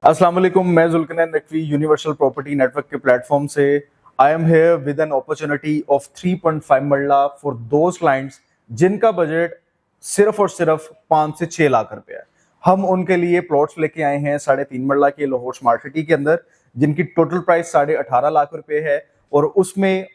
अस्सलाम वालेकुम, मैं Zulqarnain Naqvi universal property network के प्लेटफॉर्म से I am here with an opportunity of 3.5 marla for those clients जिनका बजट सिर्फ और सिर्फ 5 से 6 लाख रुपए है। हम उनके लिए प्लॉट्स लेके आए हैं 3.5 मरला के लाहौर स्मार्ट सिटी के अंदर, जिनकी टोटल प्राइस 18.5 लाख रुपए है। और उसमें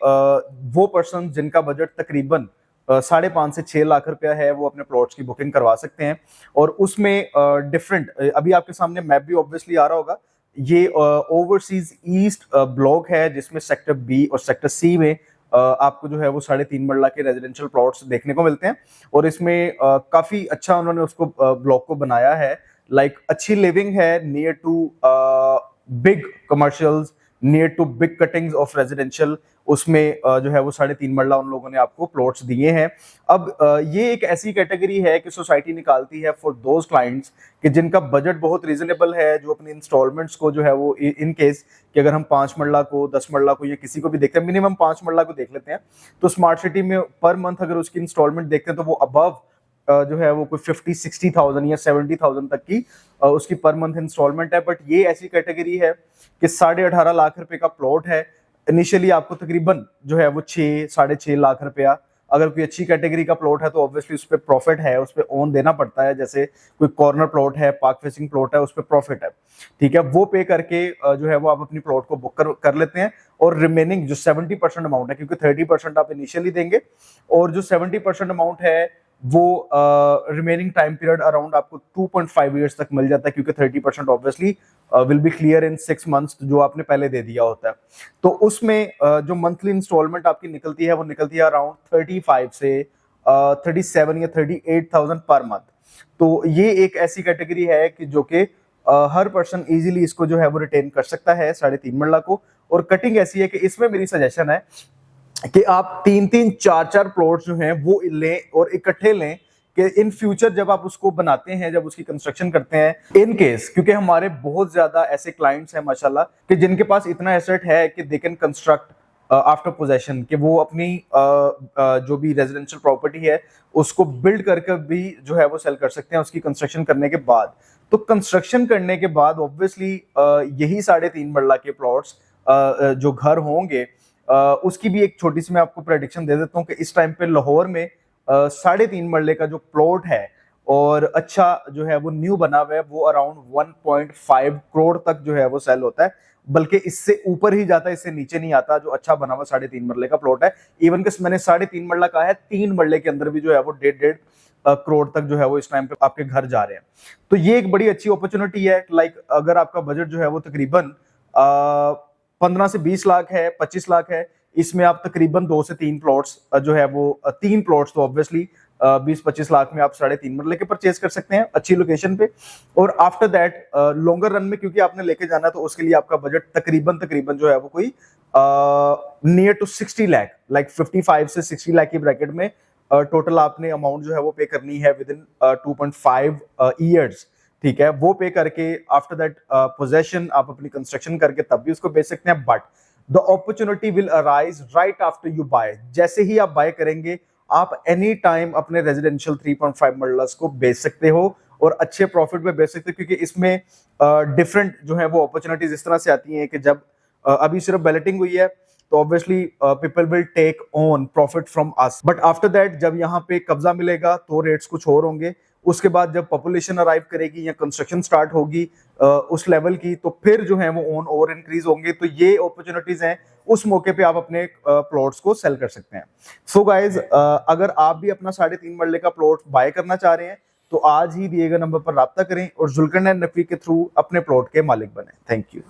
वो पर्सन जिनका बजट तकरीबन 5.5 से 6 लाख रुपया है, वो अपने प्लॉट्स की बुकिंग करवा सकते हैं। और उसमें डिफरेंट अभी आपके सामने मैप भी ऑब्वियसली आ रहा होगा। ये ओवरसीज ईस्ट ब्लॉक है, जिसमें सेक्टर बी और सेक्टर सी में आपको जो है वो 3.5 मरला के रेजिडेंशियल प्लॉट्स देखने को मिलते हैं। और इसमें काफी अच्छा उन्होंने उसको ब्लॉक को बनाया है। लाइक अच्छी लिविंग है, near to big commercials, near to big cuttings of residential. उसमें जो है वो 3.5 मरला उन लोगों ने आपको प्लॉट्स दिए हैं। अब ये एक ऐसी कैटेगरी है कि सोसाइटी निकालती है फॉर दोज क्लाइंट्स कि जिनका बजट बहुत रीजनेबल है, जो अपनी इंस्टॉलमेंट्स को जो है वो इन केस कि अगर हम 5 मरला को, 10 मरला को या किसी को भी देखते हैं, मिनिमम 5 मरला को देख लेते हैं, तो स्मार्ट सिटी में पर मंथ अगर उसकी इंस्टॉलमेंट देखते हैं तो वो अबव जो है वो कोई 50-60,000 या 70,000 तक की उसकी पर मंथ इंस्टॉलमेंट है। बट ये ऐसी कैटेगरी है कि 18.5 लाख रुपए का प्लॉट है। इनिशियली आपको तकरीबन जो है वो 6-6.5 लाख रुपया, अगर कोई अच्छी कैटेगरी का प्लॉट है तो ऑब्वियसली उस पर प्रॉफिट है, उस पर ओन देना पड़ता है। जैसे कोई कॉर्नर प्लॉट है, पार्क फेसिंग प्लॉट है, उस पर प्रॉफिट है, ठीक है। वो पे करके जो है वो आप अपनी प्लॉट को बुक कर लेते हैं। और रिमेनिंग जो 70% अमाउंट है, क्योंकि 30% आप इनिशियली देंगे, और जो 70% अमाउंट है वो रिमेनिंग टाइम पीरियड अराउंड आपको 2.5 ईयर्स तक मिल जाता है, क्योंकि 30% obviously will be clear in 6 months जो आपने पहले दे दिया होता है। तो उसमें जो मंथली इंस्टॉलमेंट आपकी निकलती है वो निकलती है अराउंड 35 से 37 या 38,000 पर मंथ। तो ये एक ऐसी कैटेगरी है कि जो कि हर पर्सन इजीली इसको जो है वो रिटेन कर सकता है 3.5 मरला को। और कटिंग ऐसी है कि इसमें मेरी सजेशन है कि आप 3-3, 4-4 प्लॉट्स जो हैं वो लें और इकट्ठे लें, कि इन फ्यूचर जब आप उसको बनाते हैं, जब उसकी कंस्ट्रक्शन करते हैं, इन केस, क्योंकि हमारे बहुत ज्यादा ऐसे क्लाइंट्स हैं माशाल्लाह कि जिनके पास इतना एसेट है कि they can construct after possession, कि वो अपनी जो भी रेजिडेंशियल प्रॉपर्टी है उसको बिल्ड करके भी जो है वो सेल कर सकते हैं उसकी कंस्ट्रक्शन करने के बाद। तो कंस्ट्रक्शन करने के बाद ऑब्वियसली यही 3.5 मरला के प्लॉट्स जो घर होंगे, उसकी भी एक छोटी सी मैं आपको प्रेडिक्शन दे देता हूँ कि इस टाइम पे लाहौर में 3.5 मरले का जो प्लॉट है और अच्छा जो है वो न्यू बना हुआ है, वो अराउंड 1.5 करोड़ तक जो है वो सेल होता है। बल्कि इससे ऊपर ही जाता है, इससे नीचे नहीं आता। जो अच्छा बना हुआ 3.5 मरले का प्लॉट है, इवन कि मैंने 3.5 मरला कहा है, 3 मरले के अंदर भी जो है वो 1.5 करोड़ तक जो है वो इस टाइम पे आपके घर जा रहे हैं। तो ये एक बड़ी अच्छी अपॉर्चुनिटी है। लाइक अगर आपका बजट जो है वो तकरीबन 15 से 20 लाख है, 25 लाख है, इसमें आप तकरीबन 2 से 3 प्लॉट्स जो है वो 3 प्लॉट्स तो ऑब्वियसली 20-25 लाख में आप 3.5 मरले के परचेज कर सकते हैं अच्छी लोकेशन पे। और आफ्टर दैट लॉन्गर रन में क्योंकि आपने लेके जाना है, तो उसके लिए आपका बजट तकरीबन जो है वो कोई नियर टू 60 लाख, लाइक 55 से 60 लाख की ब्रैकेट में टोटल आपने अमाउंट जो है वो पे करनी है विद इन 2.5 ईयर्स, ठीक है। वो पे करके आफ्टर दैट पोजेशन आप अपनी कंस्ट्रक्शन करके तब भी उसको बेच सकते हैं। But the opportunity will arise right after you buy. जैसे ही आप बाय करेंगे, आप एनी टाइम अपने रेजिडेंशियल 3.5 मरलस को बेच सकते हो और अच्छे प्रॉफिट में बेच सकते हो, क्योंकि इसमें डिफरेंट जो है वो अपॉर्चुनिटीज इस तरह से आती हैं कि जब अभी सिर्फ बैलेटिंग हुई है तो obviously people will take on profit from us, but after that जब यहाँ पे कब्जा मिलेगा तो रेट्स कुछ और होंगे। उसके बाद जब पॉपुलेशन अराइव करेगी या कंस्ट्रक्शन स्टार्ट होगी उस लेवल की, तो फिर जो है वो ओन और इंक्रीज होंगे। तो ये अपॉर्चुनिटीज हैं, उस मौके पे आप अपने प्लॉट्स को सेल कर सकते हैं। सो गाइज, अगर आप भी अपना 3.5 मरले का प्लॉट बाय करना चाह रहे हैं तो आज ही दिए गए नंबर पर राब्ता करें और जुल्करनैन नकवी के थ्रू अपने प्लॉट के मालिक बने। Thank you.